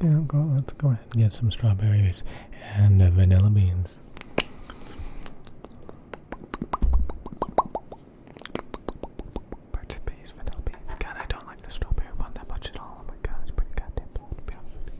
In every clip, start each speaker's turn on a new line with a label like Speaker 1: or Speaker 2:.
Speaker 1: let's go ahead and get some strawberries and vanilla beans. Vanilla beans. God, I don't like the strawberry one that much at all. Oh my god, it's pretty goddamn bad, to be honest with you.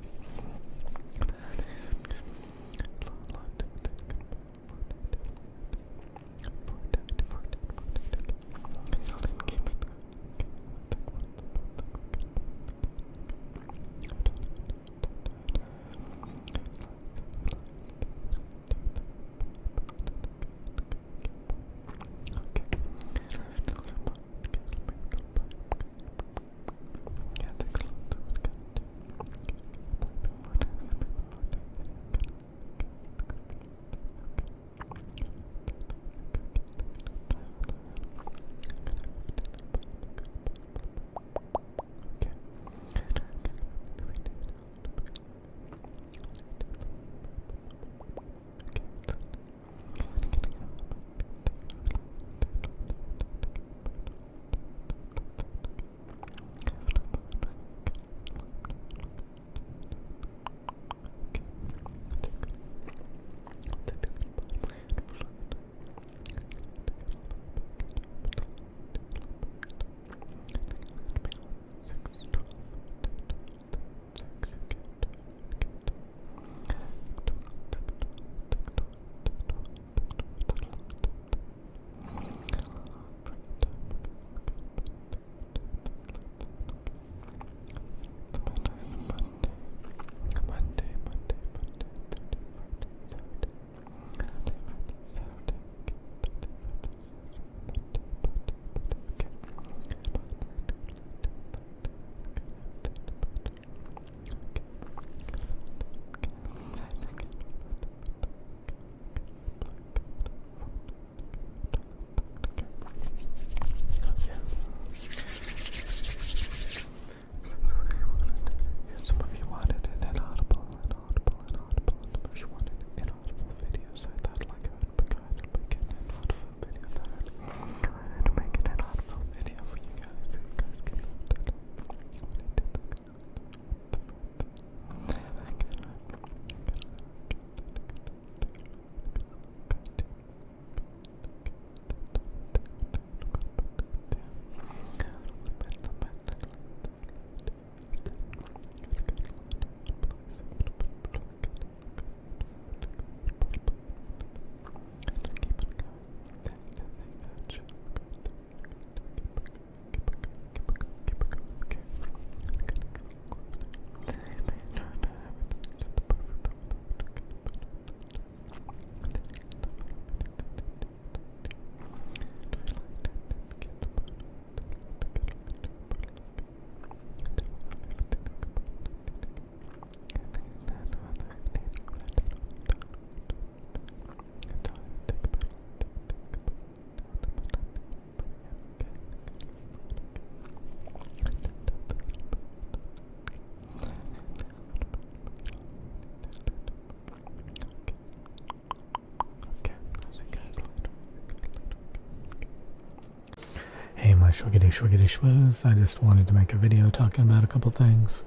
Speaker 1: Hey, my shwiggity shwoos. I just wanted to make a video talking about a couple things.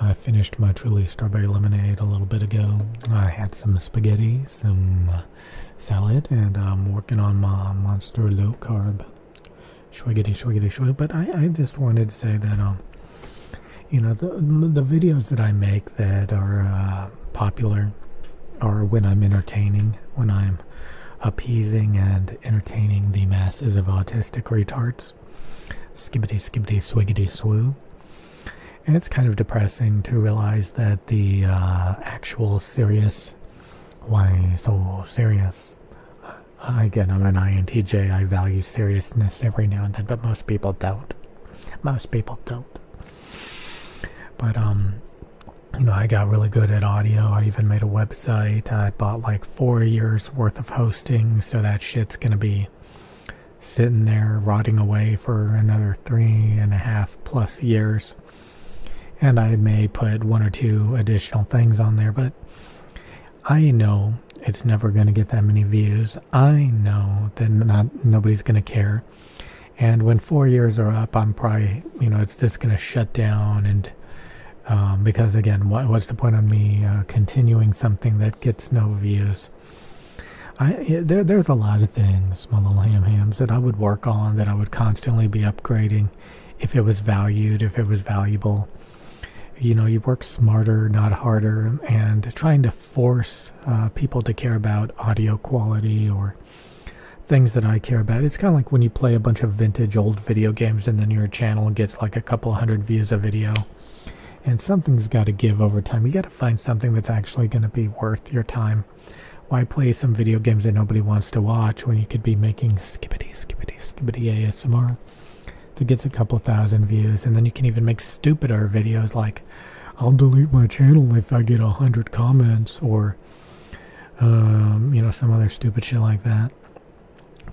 Speaker 1: I finished my Truly Strawberry Lemonade a little bit ago. I had some spaghetti, some salad, and I'm working on my Monster Low Carb shwiggity shwoo. But I just wanted to say that, you know, the videos that I make that are popular are when I'm entertaining, when I'm appeasing and entertaining the masses of autistic retards. Skibbity swiggity swoo. And it's kind of depressing to realize that the actual serious, why so serious? Again, I'm an INTJ. I value seriousness every now and then, but most people don't. But you know, I got really good at audio. I even made a website. I bought like 4 years worth of hosting, so that shit's gonna be sitting there rotting away for another 3.5+ years. And I may put 1 or 2 additional things on there, but I know it's never going to get that many views. I know that nobody's going to care. And when 4 years are up, I'm probably, you know, it's just going to shut down and Because again, what's the point of me continuing something that gets no views? There's a lot of things, my little hams, that I would work on, that I would constantly be upgrading if it was valued, if it was valuable. You know, you work smarter, not harder, and trying to force people to care about audio quality or things that I care about. It's kind of like when you play a bunch of vintage old video games and then your channel gets like a couple hundred views a video. And something's got to give over time. You got to find something that's actually going to be worth your time. Why play some video games that nobody wants to watch when you could be making skippity ASMR that gets a couple thousand views? And then you can even make stupider videos like, I'll delete my channel if I get 100 comments, or you know, some other stupid shit like that.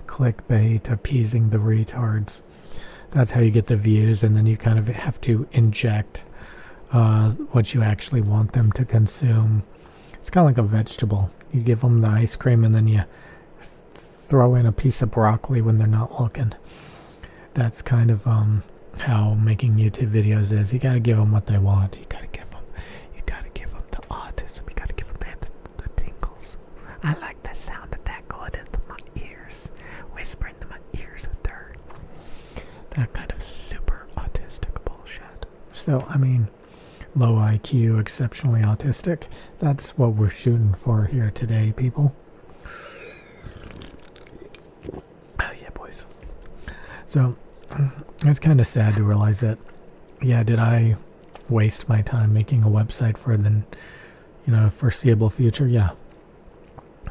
Speaker 1: Clickbait, appeasing the retards. That's how you get the views, and then you kind of have to inject what you actually want them to consume. It's kind of like a vegetable. You give them the ice cream and then you throw in a piece of broccoli when they're not looking. That's kind of how making YouTube videos is. You got to give them what they want. You got to give them the autism. You got to give them the tingles. I like the sound of that going into my ears, whispering to my ears a third. That kind of super autistic bullshit. So, I mean, low IQ, exceptionally autistic. That's what we're shooting for here today, people. Oh, yeah, boys. So, it's kind of sad to realize that, yeah, did I waste my time making a website for the, you know, foreseeable future? Yeah.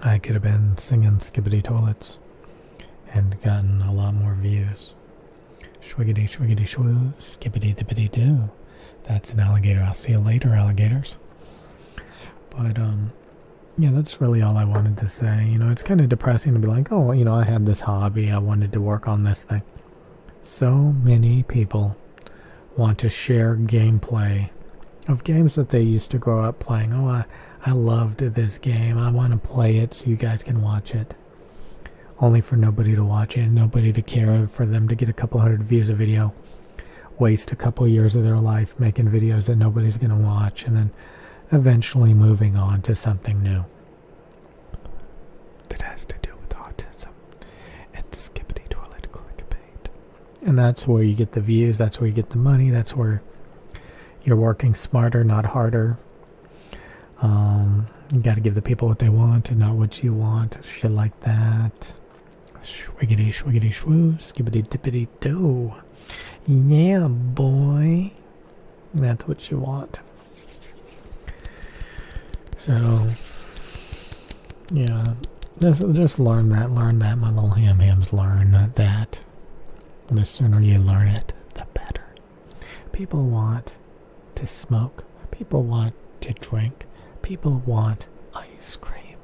Speaker 1: I could have been singing Skibbity Toilets and gotten a lot more views. Schwiggity, schwiggity, shwoo, skibbity dippity doo. That's an alligator. I'll see you later, alligators. But, yeah, that's really all I wanted to say. You know, it's kind of depressing to be like, oh, you know, I had this hobby. I wanted to work on this thing. So many people want to share gameplay of games that they used to grow up playing. Oh, I loved this game. I want to play it so you guys can watch it. Only for nobody to watch it, nobody to care, for them to get a couple hundred views a video. Waste a couple years of their life making videos that nobody's going to watch, and then eventually moving on to something new that has to do with autism and skibbity toilet clickbait. And that's where you get the views, that's where you get the money, that's where you're working smarter, not harder. You got to give the people what they want and not what you want, shit like that. Schwiggity schwiggity shwoo, skibbity dippity doo. Yeah, boy. That's what you want. So, yeah, just learn that, my little hams, learn that. The sooner you learn it, the better. People want to smoke. People want to drink. People want ice cream.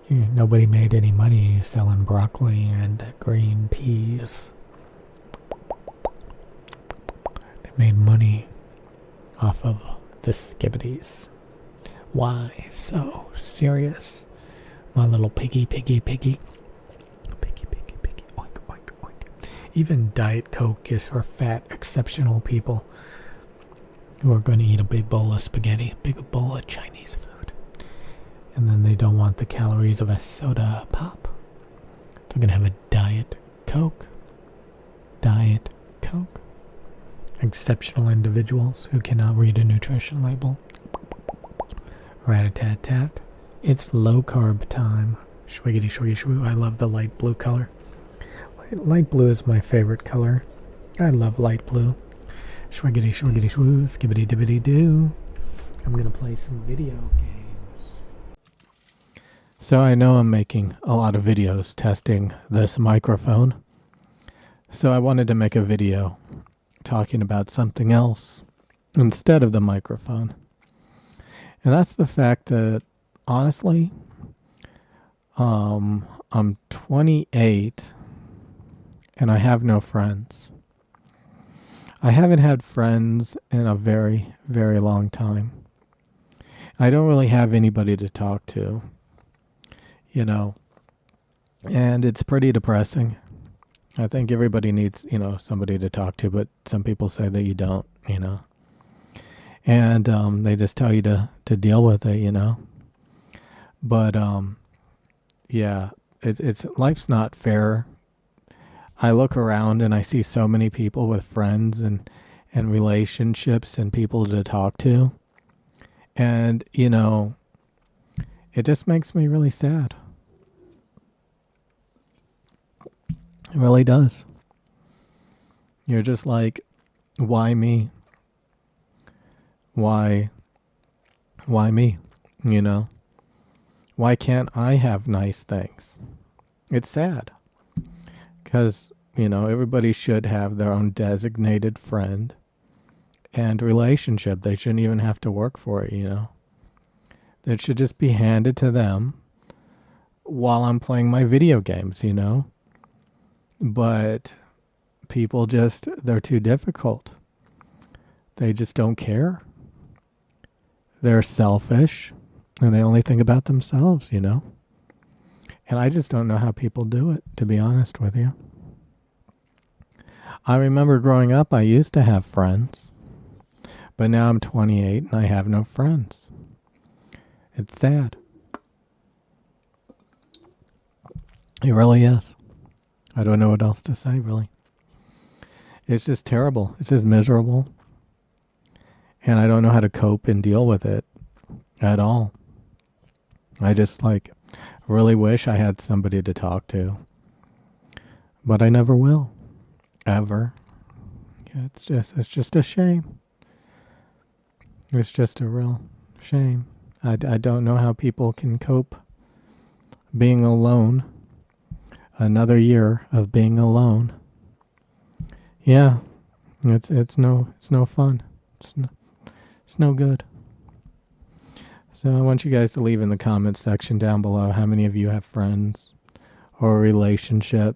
Speaker 1: Nobody made any money selling broccoli and green peas. They made money off of the skibbities. Why so serious? My little piggy. Piggy, oink, oink. Even Diet Coke is for fat, exceptional people who are going to eat a big bowl of spaghetti, a big bowl of Chinese food. And then they don't want the calories of a soda pop. They're going to have a Diet Coke. Diet Coke. Exceptional individuals who cannot read a nutrition label. Rat-a-tat-tat. It's low carb time. Schwiggity schwiggy shwoo. I love the light blue color. Light blue is my favorite color. I love light blue. Schwiggity schwiggity shwoo. Skibbity dibbity doo. I'm going to play some video games. So I know I'm making a lot of videos testing this microphone. So I wanted to make a video talking about something else instead of the microphone. And that's the fact that, honestly, I'm 28 and I have no friends. I haven't had friends in a very, very long time. I don't really have anybody to talk to, you know, and it's pretty depressing. I think everybody needs, you know, somebody to talk to, but some people say that you don't, you know. and they just tell you to deal with it, But yeah, it's life's not fair. I look around and I see so many people with friends and relationships and people to talk to, and it just makes me really sad. It really does. You're just like, why me? Why me? Why can't I have nice things? It's sad because, everybody should have their own designated friend and relationship. They shouldn't even have to work for it, That should just be handed to them while I'm playing my video games, But people they're too difficult. They just don't care. They're selfish and they only think about themselves, And I just don't know how people do it, to be honest with you. I remember growing up, I used to have friends, but now I'm 28 and I have no friends. It's sad. It really is. I don't know what else to say, really. It's just terrible. It's just miserable. And I don't know how to cope and deal with it at all. I just really wish I had somebody to talk to. But I never will. Ever. Yeah, it's just a shame. It's just a real shame. I don't know how people can cope being alone. Another year of being alone. Yeah, it's no fun. It's no good. So I want you guys to leave in the comments section down below how many of you have friends or a relationship.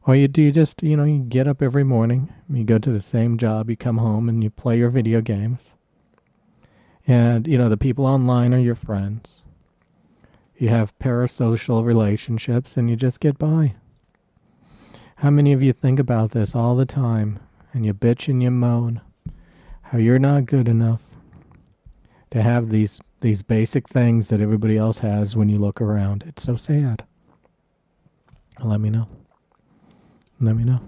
Speaker 1: Or you just, you get up every morning, you go to the same job, you come home and you play your video games. And, the people online are your friends. You have parasocial relationships and you just get by. How many of you think about this all the time and you bitch and you moan how you're not good enough to have these basic things that everybody else has when you look around? It's so sad. Let me know. Let me know.